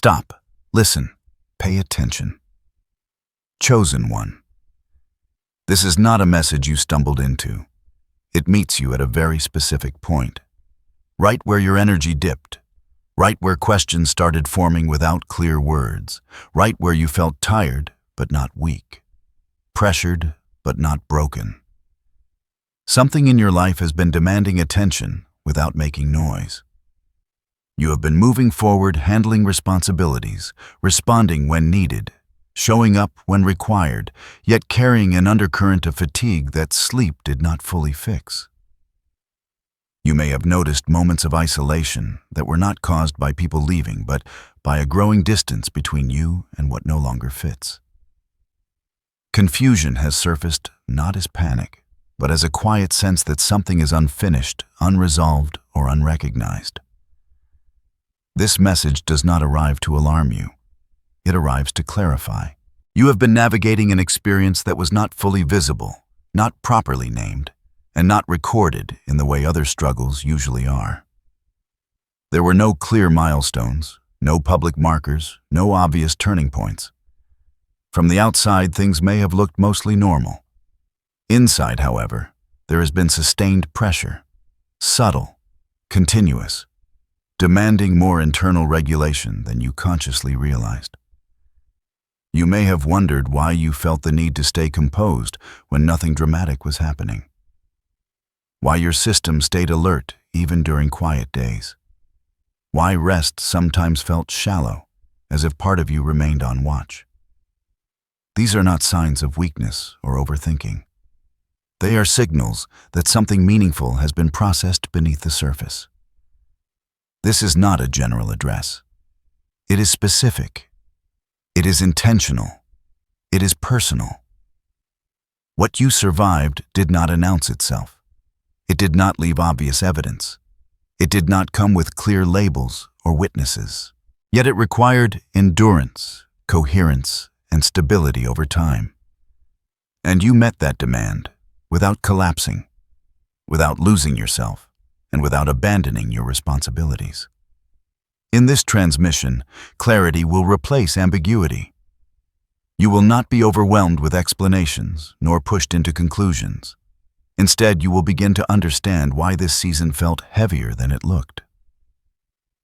Stop. Listen. Pay attention. Chosen one. This is not a message you stumbled into. It meets you at a very specific point. Right where your energy dipped. Right where questions started forming without clear words. Right where you felt tired, but not weak. Pressured, but not broken. Something in your life has been demanding attention without making noise. You have been moving forward, handling responsibilities, responding when needed, showing up when required, yet carrying an undercurrent of fatigue that sleep did not fully fix. You may have noticed moments of isolation that were not caused by people leaving, but by a growing distance between you and what no longer fits. Confusion has surfaced not as panic, but as a quiet sense that something is unfinished, unresolved, or unrecognized. This message does not arrive to alarm you. It arrives to clarify. You have been navigating an experience that was not fully visible, not properly named, and not recorded in the way other struggles usually are. There were no clear milestones, no public markers, no obvious turning points. From the outside, things may have looked mostly normal. Inside, however, there has been sustained pressure, subtle, continuous, demanding more internal regulation than you consciously realized. You may have wondered why you felt the need to stay composed when nothing dramatic was happening. Why your system stayed alert even during quiet days. Why rest sometimes felt shallow, as if part of you remained on watch. These are not signs of weakness or overthinking. They are signals that something meaningful has been processed beneath the surface. This is not a general address. It is specific. It is intentional. It is personal. What you survived did not announce itself. It did not leave obvious evidence. It did not come with clear labels or witnesses. Yet it required endurance, coherence, and stability over time. And you met that demand without collapsing, without losing yourself, and without abandoning your responsibilities. In this transmission, clarity will replace ambiguity. You will not be overwhelmed with explanations, nor pushed into conclusions. Instead, you will begin to understand why this season felt heavier than it looked.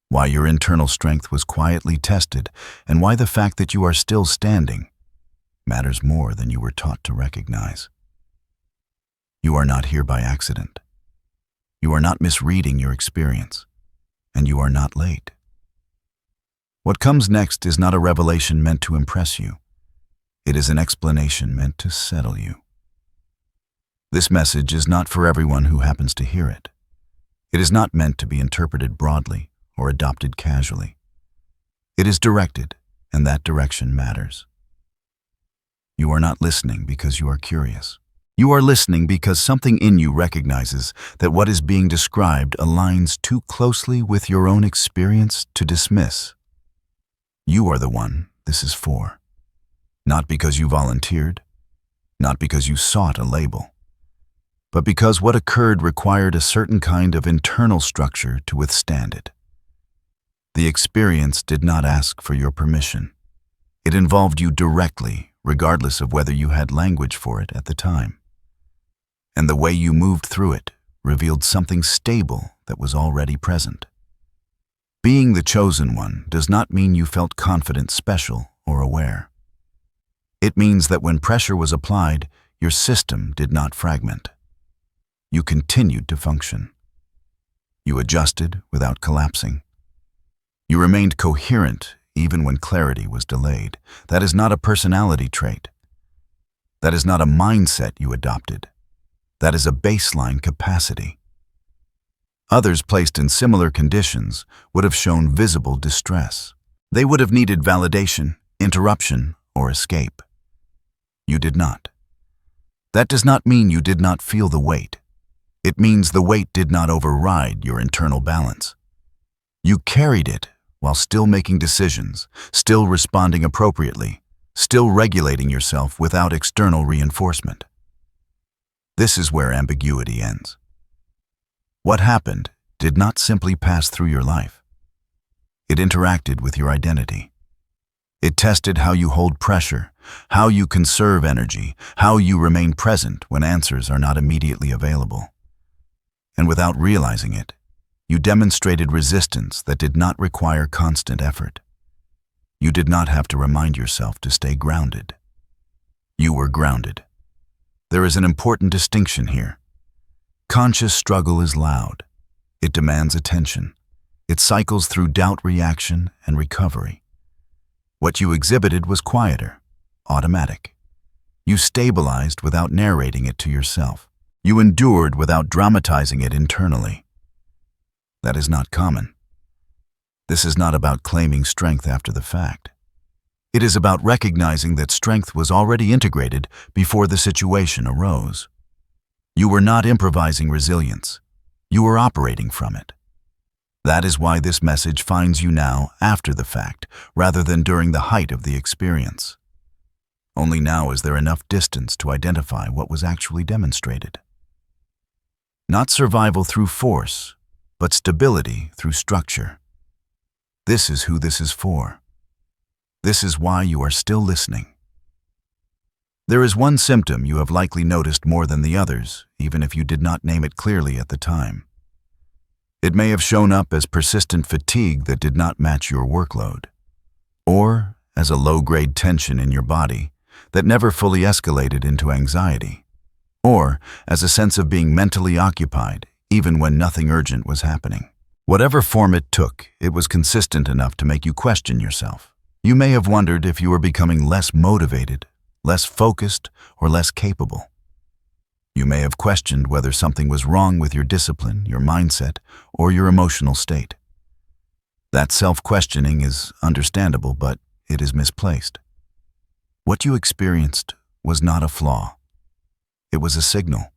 Why your internal strength was quietly tested, and why the fact that you are still standing matters more than you were taught to recognize. You are not here by accident. You are not misreading your experience, and you are not late. What comes next is not a revelation meant to impress you. It is an explanation meant to settle you. This message is not for everyone who happens to hear it. It is not meant to be interpreted broadly or adopted casually. It is directed, and that direction matters. You are not listening because you are curious. You are listening because something in you recognizes that what is being described aligns too closely with your own experience to dismiss. You are the one this is for. Not because you volunteered, not because you sought a label, but because what occurred required a certain kind of internal structure to withstand it. The experience did not ask for your permission. It involved you directly, regardless of whether you had language for it at the time. And the way you moved through it revealed something stable that was already present. Being the chosen one does not mean you felt confident, special, or aware. It means that when pressure was applied, your system did not fragment. You continued to function. You adjusted without collapsing. You remained coherent even when clarity was delayed. That is not a personality trait. That is not a mindset you adopted. That is a baseline capacity. Others placed in similar conditions would have shown visible distress. They would have needed validation, interruption, or escape. You did not. That does not mean you did not feel the weight. It means the weight did not override your internal balance. You carried it while still making decisions, still responding appropriately, still regulating yourself without external reinforcement. This is where ambiguity ends. What happened did not simply pass through your life. It interacted with your identity. It tested how you hold pressure, how you conserve energy, how you remain present when answers are not immediately available. And without realizing it, you demonstrated resistance that did not require constant effort. You did not have to remind yourself to stay grounded. You were grounded. There is an important distinction here. Conscious struggle is loud. It demands attention. It cycles through doubt, reaction, and recovery. What you exhibited was quieter, automatic. You stabilized without narrating it to yourself. You endured without dramatizing it internally. That is not common. This is not about claiming strength after the fact. It is about recognizing that strength was already integrated before the situation arose. You were not improvising resilience. You were operating from it. That is why this message finds you now after the fact, rather than during the height of the experience. Only now is there enough distance to identify what was actually demonstrated. Not survival through force, but stability through structure. This is who this is for. This is why you are still listening. There is one symptom you have likely noticed more than the others, even if you did not name it clearly at the time. It may have shown up as persistent fatigue that did not match your workload, or as a low-grade tension in your body that never fully escalated into anxiety, or as a sense of being mentally occupied even when nothing urgent was happening. Whatever form it took, it was consistent enough to make you question yourself. You may have wondered if you were becoming less motivated, less focused, or less capable. You may have questioned whether something was wrong with your discipline, your mindset, or your emotional state. That self-questioning is understandable, but it is misplaced. What you experienced was not a flaw. It was a signal.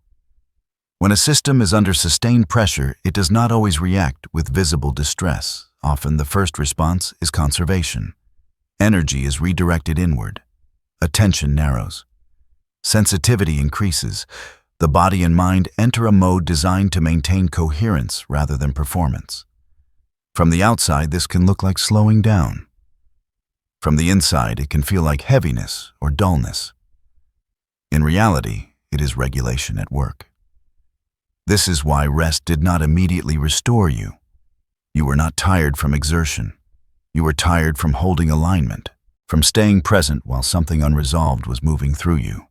When a system is under sustained pressure, it does not always react with visible distress. Often the first response is conservation. Energy is redirected inward. Attention narrows. Sensitivity increases. The body and mind enter a mode designed to maintain coherence rather than performance. From the outside, this can look like slowing down. From the inside, it can feel like heaviness or dullness. In reality, it is regulation at work. This is why rest did not immediately restore you. You were not tired from exertion. You were tired from holding alignment, from staying present while something unresolved was moving through you,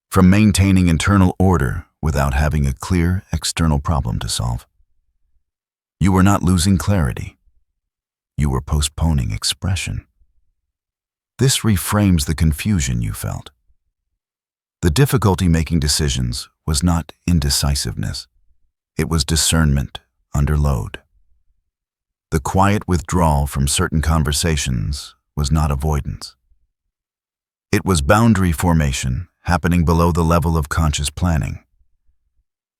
from maintaining internal order without having a clear external problem to solve. You were not losing clarity. You were postponing expression. This reframes the confusion you felt. The difficulty making decisions was not indecisiveness. It was discernment under load. The quiet withdrawal from certain conversations was not avoidance. It was boundary formation happening below the level of conscious planning.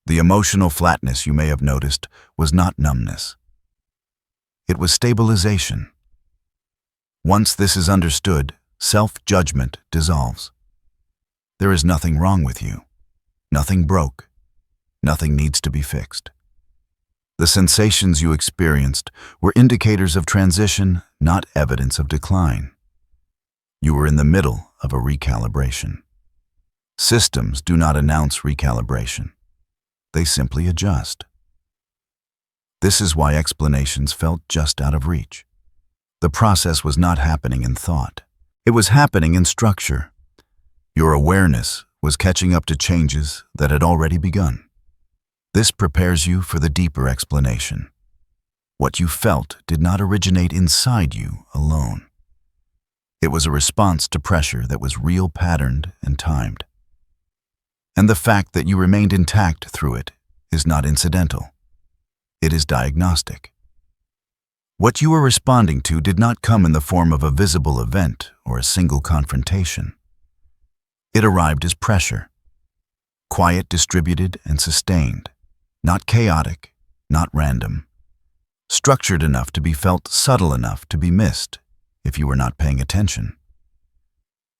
The emotional flatness you may have noticed was not numbness. It was stabilization. Once this is understood, self-judgment dissolves. There is nothing wrong with you. Nothing broke. Nothing needs to be fixed. The sensations you experienced were indicators of transition, not evidence of decline. You were in the middle of a recalibration. Systems do not announce recalibration. They simply adjust. This is why explanations felt just out of reach. The process was not happening in thought. It was happening in structure. Your awareness was catching up to changes that had already begun. This prepares you for the deeper explanation. What you felt did not originate inside you alone. It was a response to pressure that was real, patterned, and timed. And the fact that you remained intact through it is not incidental. It is diagnostic. What you were responding to did not come in the form of a visible event or a single confrontation. It arrived as pressure, quiet, distributed, and sustained, not chaotic, not random, structured enough to be felt, subtle enough to be missed if you were not paying attention.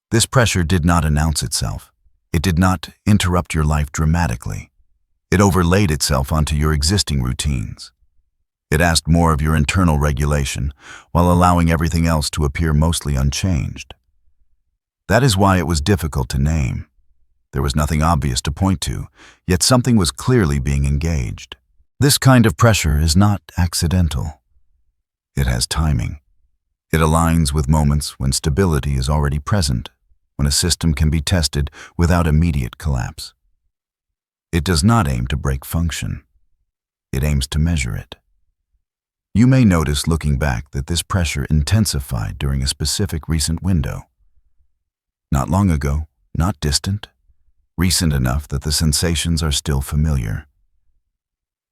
This pressure did not announce itself. It did not interrupt your life dramatically. It overlaid itself onto your existing routines. It asked more of your internal regulation, while allowing everything else to appear mostly unchanged. That is why it was difficult to name. There was nothing obvious to point to, yet something was clearly being engaged. This kind of pressure is not accidental. It has timing. It aligns with moments when stability is already present, when a system can be tested without immediate collapse. It does not aim to break function. It aims to measure it. You may notice looking back that this pressure intensified during a specific recent window. Not long ago, not distant, recent enough that the sensations are still familiar.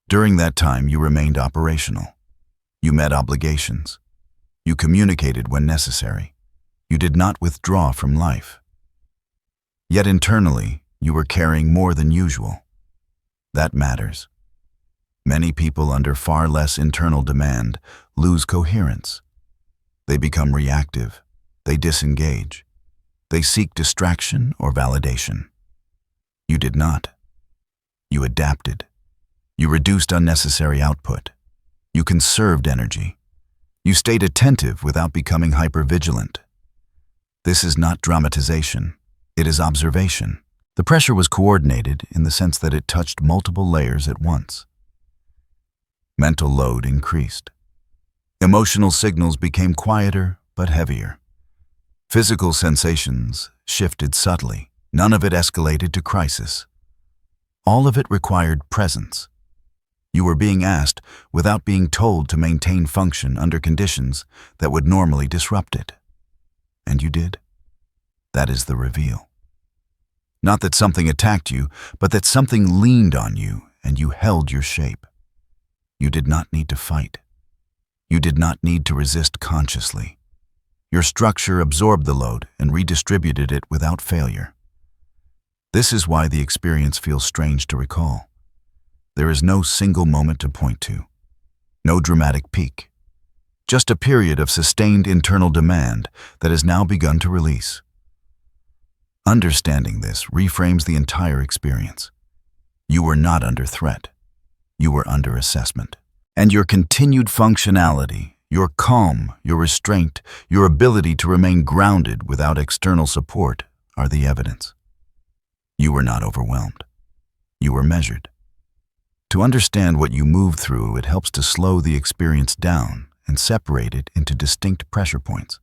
During that time, you remained operational. You met obligations. You communicated when necessary. You did not withdraw from life. Yet internally, you were carrying more than usual. That matters. Many people under far less internal demand lose coherence. They become reactive. They disengage. They seek distraction or validation. You did not. You adapted. You reduced unnecessary output. You conserved energy. You stayed attentive without becoming hypervigilant. This is not dramatization. It is observation. The pressure was coordinated in the sense that it touched multiple layers at once. Mental load increased. Emotional signals became quieter but heavier. Physical sensations shifted subtly. None of it escalated to crisis. All of it required presence. You were being asked without being told to maintain function under conditions that would normally disrupt it. And you did. That is the reveal. Not that something attacked you, but that something leaned on you and you held your shape. You did not need to fight. You did not need to resist consciously. Your structure absorbed the load and redistributed it without failure. This is why the experience feels strange to recall. There is no single moment to point to, no dramatic peak, just a period of sustained internal demand that has now begun to release. Understanding this reframes the entire experience. You were not under threat. You were under assessment. And your continued functionality, your calm, your restraint, your ability to remain grounded without external support are the evidence. You were not overwhelmed. You were measured. To understand what you moved through, it helps to slow the experience down and separate it into distinct pressure points.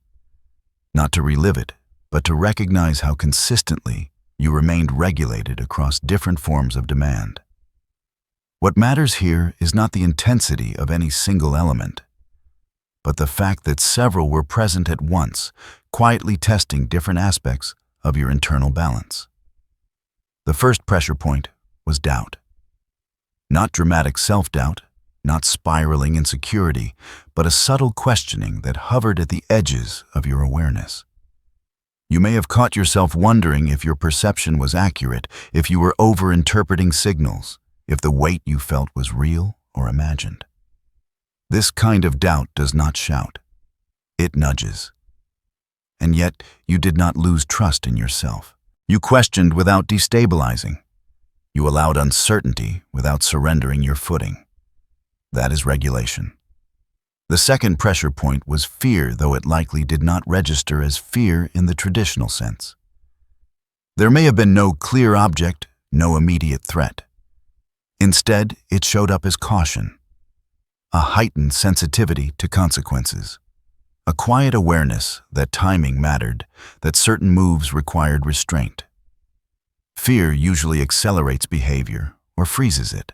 Not to relive it, but to recognize how consistently you remained regulated across different forms of demand. What matters here is not the intensity of any single element, but the fact that several were present at once, quietly testing different aspects of your internal balance. The first pressure point was doubt. Not dramatic self-doubt, not spiraling insecurity, but a subtle questioning that hovered at the edges of your awareness. You may have caught yourself wondering if your perception was accurate, if you were over-interpreting signals, if the weight you felt was real or imagined. This kind of doubt does not shout. It nudges. And yet, you did not lose trust in yourself. You questioned without destabilizing. You allowed uncertainty without surrendering your footing. That is regulation. The second pressure point was fear, though it likely did not register as fear in the traditional sense. There may have been no clear object, no immediate threat. Instead, it showed up as caution, a heightened sensitivity to consequences, a quiet awareness that timing mattered, that certain moves required restraint. Fear usually accelerates behavior or freezes it.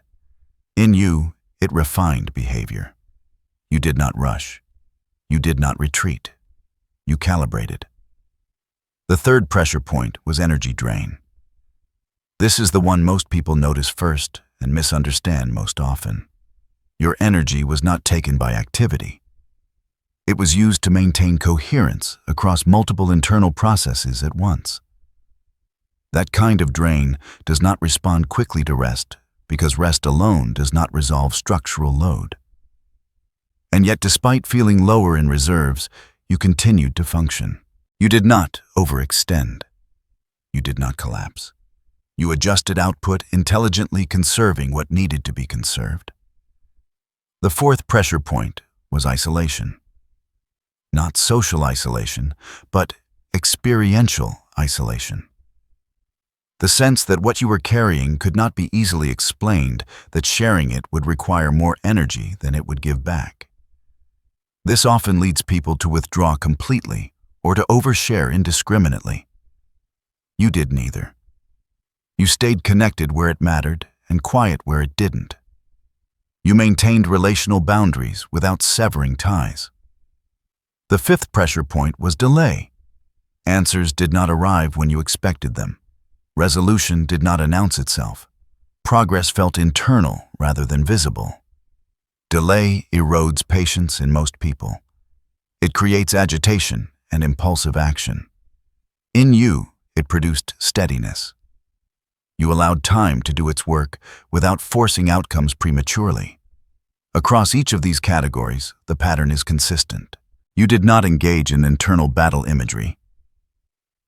In you, it refined behavior. You did not rush. You did not retreat. You calibrated. The third pressure point was energy drain. This is the one most people notice first and misunderstand most often. Your energy was not taken by activity. It was used to maintain coherence across multiple internal processes at once. That kind of drain does not respond quickly to rest because rest alone does not resolve structural load. And yet, despite feeling lower in reserves, you continued to function. You did not overextend. You did not collapse. You adjusted output, intelligently conserving what needed to be conserved. The fourth pressure point was isolation. Not social isolation, but experiential isolation. The sense that what you were carrying could not be easily explained, that sharing it would require more energy than it would give back. This often leads people to withdraw completely or to overshare indiscriminately. You did neither. You stayed connected where it mattered and quiet where it didn't. You maintained relational boundaries without severing ties. The fifth pressure point was delay. Answers did not arrive when you expected them. Resolution did not announce itself. Progress felt internal rather than visible. Delay erodes patience in most people. It creates agitation and impulsive action. In you, it produced steadiness. You allowed time to do its work without forcing outcomes prematurely. Across each of these categories, the pattern is consistent. You did not engage in internal battle imagery.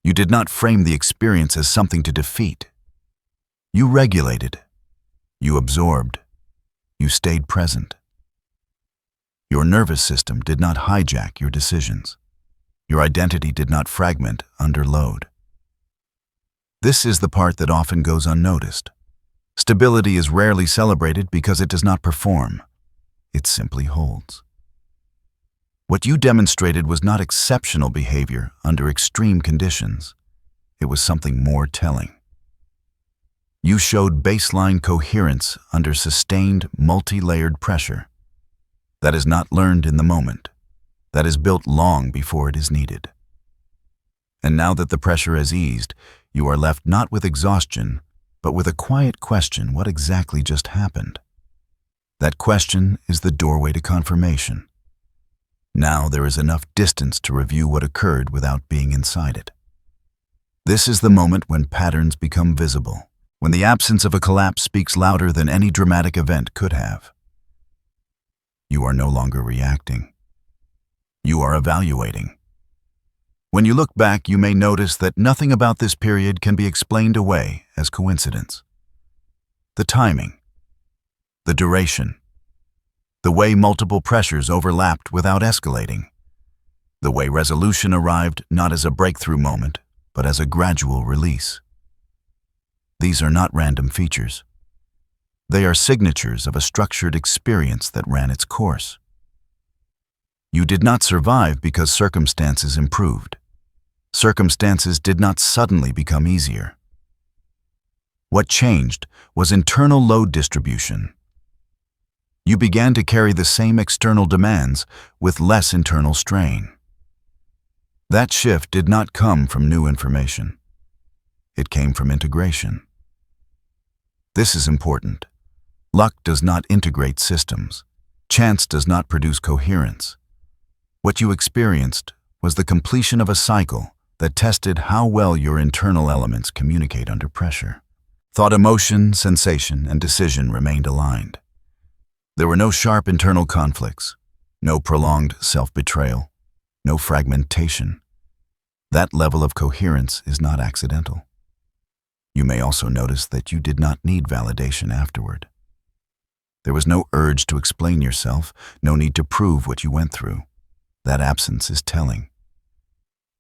You did not frame the experience as something to defeat. You regulated. You absorbed. You stayed present. Your nervous system did not hijack your decisions. Your identity did not fragment under load. This is the part that often goes unnoticed. Stability is rarely celebrated because it does not perform. It simply holds. What you demonstrated was not exceptional behavior under extreme conditions. It was something more telling. You showed baseline coherence under sustained, multi-layered pressure. That is not learned in the moment. That is built long before it is needed. And now that the pressure has eased, you are left not with exhaustion, but with a quiet question: what exactly just happened? That question is the doorway to confirmation. Now there is enough distance to review what occurred without being inside it. This is the moment when patterns become visible, when the absence of a collapse speaks louder than any dramatic event could have. You are no longer reacting. You are evaluating. When you look back, you may notice that nothing about this period can be explained away as coincidence. The timing, the duration, the way multiple pressures overlapped without escalating, the way resolution arrived not as a breakthrough moment, but as a gradual release. These are not random features. They are signatures of a structured experience that ran its course. You did not survive because circumstances improved. Circumstances did not suddenly become easier. What changed was internal load distribution. You began to carry the same external demands with less internal strain. That shift did not come from new information. It came from integration. This is important. Luck does not integrate systems. Chance does not produce coherence. What you experienced was the completion of a cycle that tested how well your internal elements communicate under pressure. Thought, emotion, sensation, and decision remained aligned. There were no sharp internal conflicts, no prolonged self-betrayal, no fragmentation. That level of coherence is not accidental. You may also notice that you did not need validation afterward. There was no urge to explain yourself, no need to prove what you went through. That absence is telling.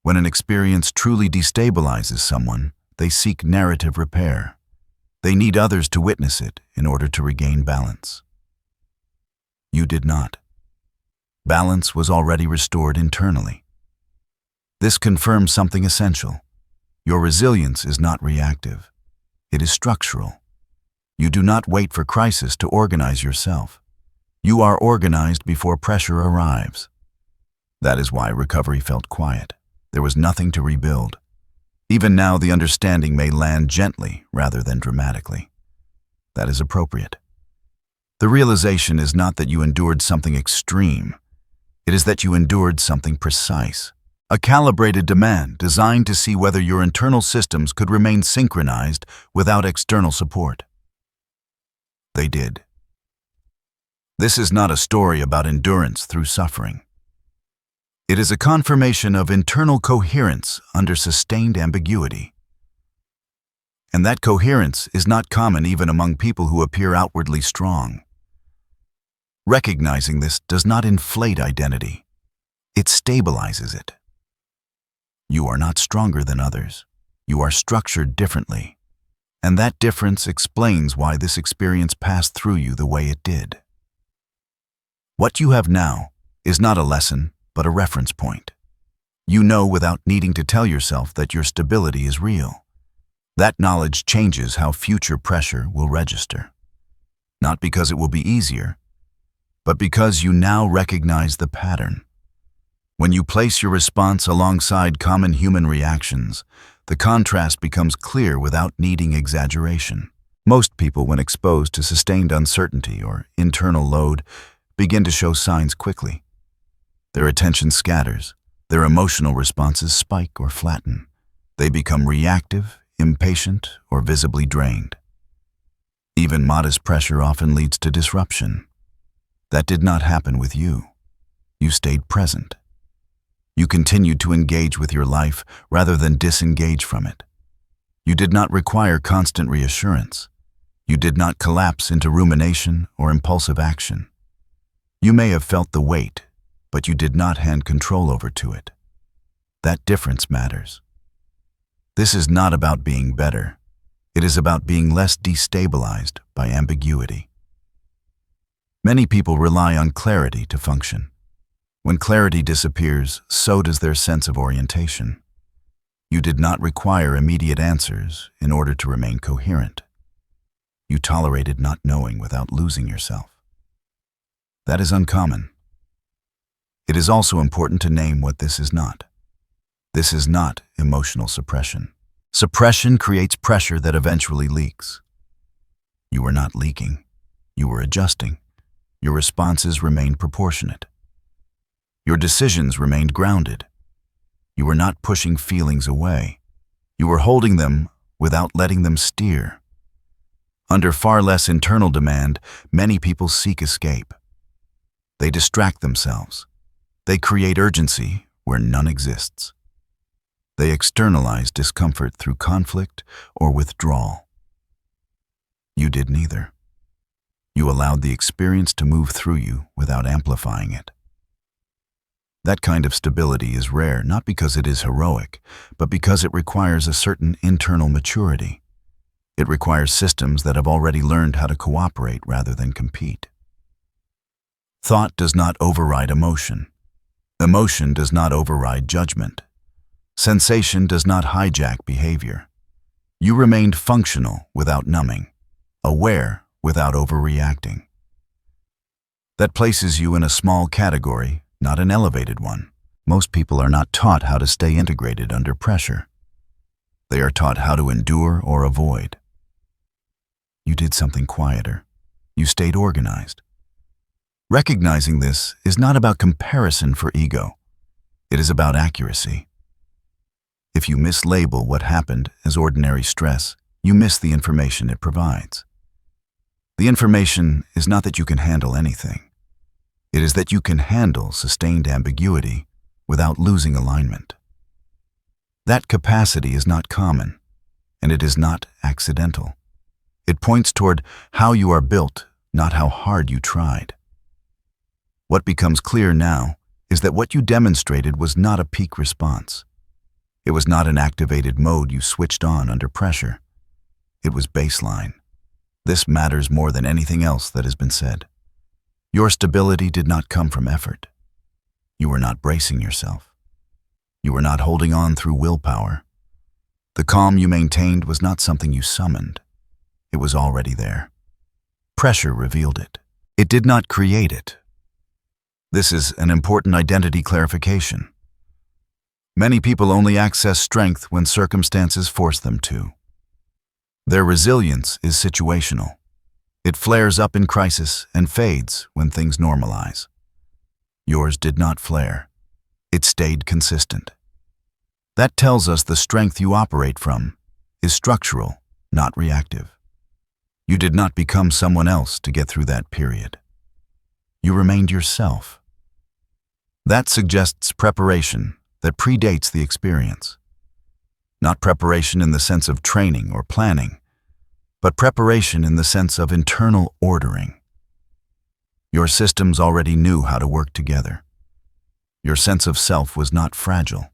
When an experience truly destabilizes someone, they seek narrative repair. They need others to witness it in order to regain balance. You did not. Balance was already restored internally. This confirms something essential. Your resilience is not reactive. It is structural. You do not wait for crisis to organize yourself. You are organized before pressure arrives. That is why recovery felt quiet. There was nothing to rebuild. Even now, the understanding may land gently rather than dramatically. That is appropriate. The realization is not that you endured something extreme. It is that you endured something precise. A calibrated demand designed to see whether your internal systems could remain synchronized without external support. They did. This is not a story about endurance through suffering. It is a confirmation of internal coherence under sustained ambiguity. And that coherence is not common even among people who appear outwardly strong. Recognizing this does not inflate identity. It stabilizes it. You are not stronger than others. You are structured differently. And that difference explains why this experience passed through you the way it did. What you have now is not a lesson, but a reference point. You know without needing to tell yourself that your stability is real. That knowledge changes how future pressure will register. Not because it will be easier, but because you now recognize the pattern. When you place your response alongside common human reactions, the contrast becomes clear without needing exaggeration. Most people, when exposed to sustained uncertainty or internal load, begin to show signs quickly. Their attention scatters, their emotional responses spike or flatten. They become reactive, impatient, or visibly drained. Even modest pressure often leads to disruption. That did not happen with you. You stayed present. You continued to engage with your life rather than disengage from it. You did not require constant reassurance. You did not collapse into rumination or impulsive action. You may have felt the weight, but you did not hand control over to it. That difference matters. This is not about being better. It is about being less destabilized by ambiguity. Many people rely on clarity to function. When clarity disappears, so does their sense of orientation. You did not require immediate answers in order to remain coherent. You tolerated not knowing without losing yourself. That is uncommon. It is also important to name what this is not. This is not emotional suppression. Suppression creates pressure that eventually leaks. You were not leaking. You were adjusting. Your responses remained proportionate. Your decisions remained grounded. You were not pushing feelings away. You were holding them without letting them steer. Under far less internal demand, many people seek escape. They distract themselves. They create urgency where none exists. They externalize discomfort through conflict or withdrawal. You did neither. You allowed the experience to move through you without amplifying it. That kind of stability is rare, not because it is heroic, but because it requires a certain internal maturity. It requires systems that have already learned how to cooperate rather than compete. Thought does not override emotion. Emotion does not override judgment. Sensation does not hijack behavior. You remained functional without numbing, aware without overreacting. That places you in a small category, not an elevated one. Most people are not taught how to stay integrated under pressure. They are taught how to endure or avoid. You did something quieter. You stayed organized. Recognizing this is not about comparison for ego. It is about accuracy. If you mislabel what happened as ordinary stress, you miss the information it provides. The information is not that you can handle anything. It is that you can handle sustained ambiguity without losing alignment. That capacity is not common, and it is not accidental. It points toward how you are built, not how hard you tried. What becomes clear now is that what you demonstrated was not a peak response. It was not an activated mode you switched on under pressure. It was baseline. This matters more than anything else that has been said. Your stability did not come from effort. You were not bracing yourself. You were not holding on through willpower. The calm you maintained was not something you summoned. It was already there. Pressure revealed it. It did not create it. This is an important identity clarification. Many people only access strength when circumstances force them to. Their resilience is situational. It flares up in crisis and fades when things normalize. Yours did not flare. It stayed consistent. That tells us the strength you operate from is structural, not reactive. You did not become someone else to get through that period. You remained yourself. That suggests preparation that predates the experience. Not preparation in the sense of training or planning, but preparation in the sense of internal ordering. Your systems already knew how to work together. Your sense of self was not fragile.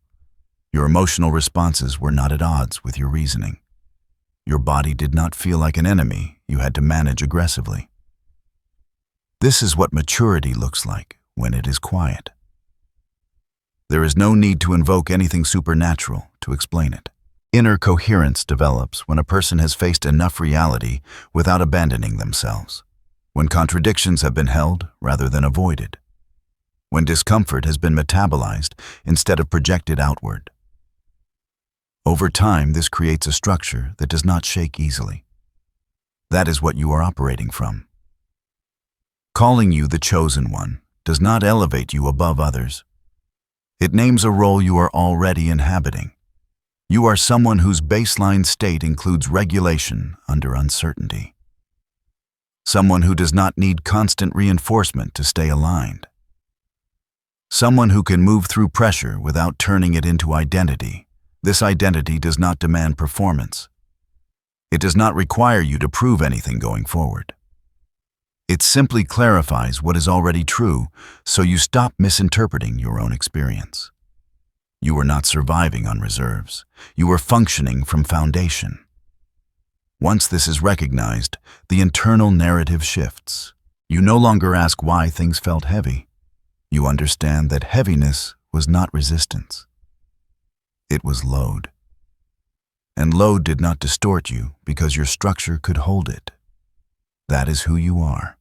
Your emotional responses were not at odds with your reasoning. Your body did not feel like an enemy you had to manage aggressively. This is what maturity looks like when it is quiet. There is no need to invoke anything supernatural to explain it. Inner coherence develops when a person has faced enough reality without abandoning themselves, when contradictions have been held rather than avoided, when discomfort has been metabolized instead of projected outward. Over time, this creates a structure that does not shake easily. That is what you are operating from. Calling you the chosen one does not elevate you above others. It names a role you are already inhabiting. You are someone whose baseline state includes regulation under uncertainty. Someone who does not need constant reinforcement to stay aligned. Someone who can move through pressure without turning it into identity. This identity does not demand performance. It does not require you to prove anything going forward. It simply clarifies what is already true, so you stop misinterpreting your own experience. You are not surviving on reserves. You are functioning from foundation. Once this is recognized, the internal narrative shifts. You no longer ask why things felt heavy. You understand that heaviness was not resistance. It was load. And load did not distort you because your structure could hold it. That is who you are.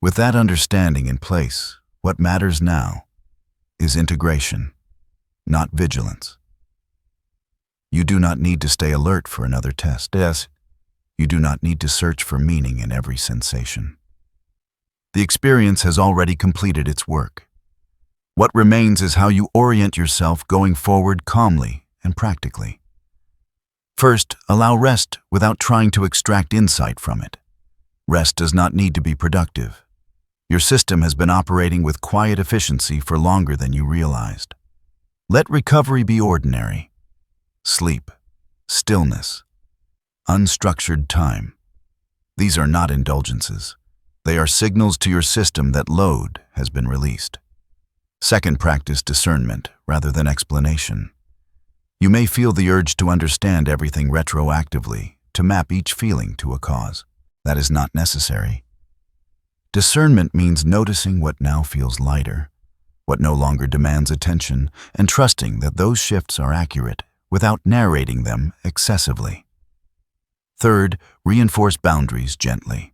With that understanding in place, what matters now is integration, not vigilance. You do not need to stay alert for another test. Yes, you do not need to search for meaning in every sensation. The experience has already completed its work. What remains is how you orient yourself going forward calmly and practically. First, allow rest without trying to extract insight from it. Rest does not need to be productive. Your system has been operating with quiet efficiency for longer than you realized. Let recovery be ordinary. Sleep, stillness, unstructured time. These are not indulgences. They are signals to your system that load has been released. Second, practice discernment rather than explanation. You may feel the urge to understand everything retroactively, to map each feeling to a cause. That is not necessary. Discernment means noticing what now feels lighter, what no longer demands attention, and trusting that those shifts are accurate without narrating them excessively. Third, reinforce boundaries gently.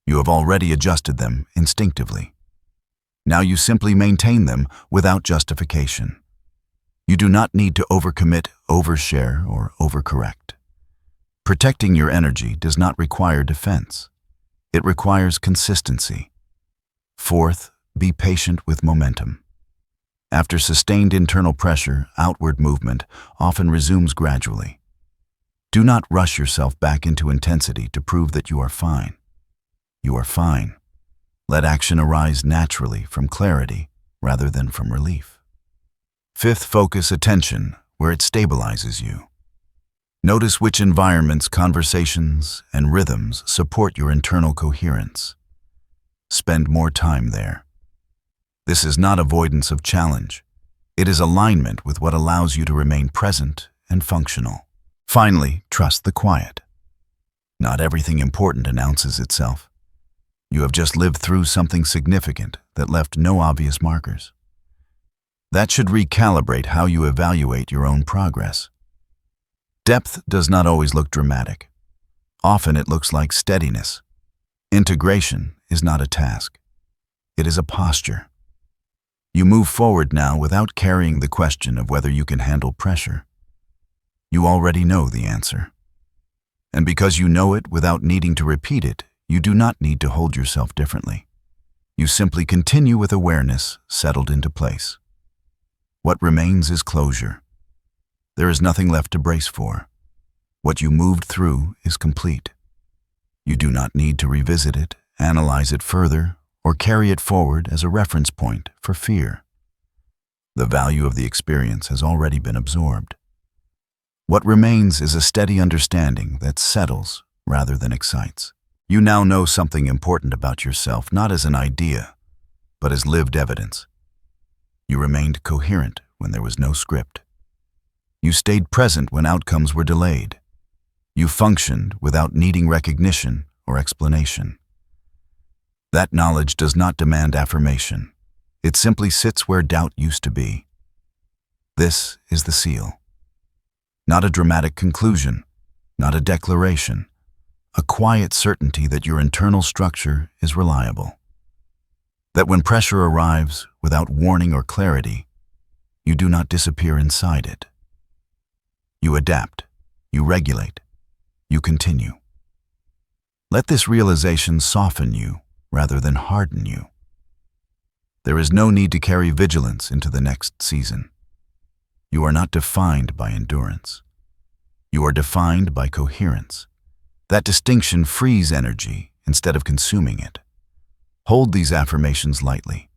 You have already adjusted them instinctively. Now you simply maintain them without justification. You do not need to overcommit, overshare, or overcorrect. Protecting your energy does not require defense. It requires consistency. Fourth, be patient with momentum. After sustained internal pressure, outward movement often resumes gradually. Do not rush yourself back into intensity to prove that you are fine. You are fine. Let action arise naturally from clarity rather than from relief. Fifth, focus attention where it stabilizes you. Notice which environments, conversations, and rhythms support your internal coherence. Spend more time there. This is not avoidance of challenge. It is alignment with what allows you to remain present and functional. Finally, trust the quiet. Not everything important announces itself. You have just lived through something significant that left no obvious markers. That should recalibrate how you evaluate your own progress. Depth does not always look dramatic. Often it looks like steadiness. Integration is not a task. It is a posture. You move forward now without carrying the question of whether you can handle pressure. You already know the answer. And because you know it without needing to repeat it, you do not need to hold yourself differently. You simply continue with awareness settled into place. What remains is closure. There is nothing left to brace for. What you moved through is complete. You do not need to revisit it, analyze it further, or carry it forward as a reference point for fear. The value of the experience has already been absorbed. What remains is a steady understanding that settles rather than excites. You now know something important about yourself, not as an idea, but as lived evidence. You remained coherent when there was no script. You stayed present when outcomes were delayed. You functioned without needing recognition or explanation. That knowledge does not demand affirmation. It simply sits where doubt used to be. This is the seal. Not a dramatic conclusion, not a declaration, a quiet certainty that your internal structure is reliable. That when pressure arrives without warning or clarity, you do not disappear inside it. You adapt, you regulate, you continue. Let this realization soften you rather than harden you. There is no need to carry vigilance into the next season. You are not defined by endurance. You are defined by coherence. That distinction frees energy instead of consuming it. Hold these affirmations lightly.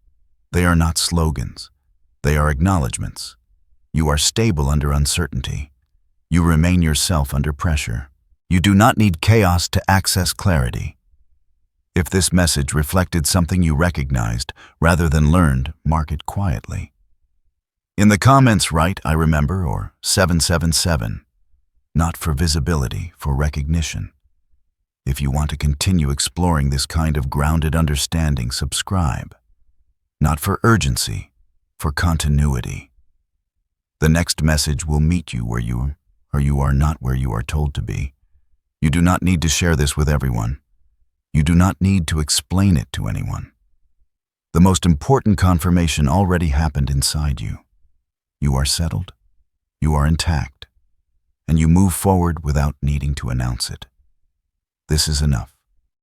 They are not slogans. They are acknowledgments. You are stable under uncertainty. You remain yourself under pressure. You do not need chaos to access clarity. If this message reflected something you recognized rather than learned, mark it quietly. In the comments write, "I remember," or 777. Not for visibility, for recognition. If you want to continue exploring this kind of grounded understanding, subscribe. Not for urgency, for continuity. The next message will meet you where you are not where you are told to be. You do not need to share this with everyone. You do not need to explain it to anyone. The most important confirmation already happened inside you. You are settled, you are intact, and you move forward without needing to announce it. This is enough.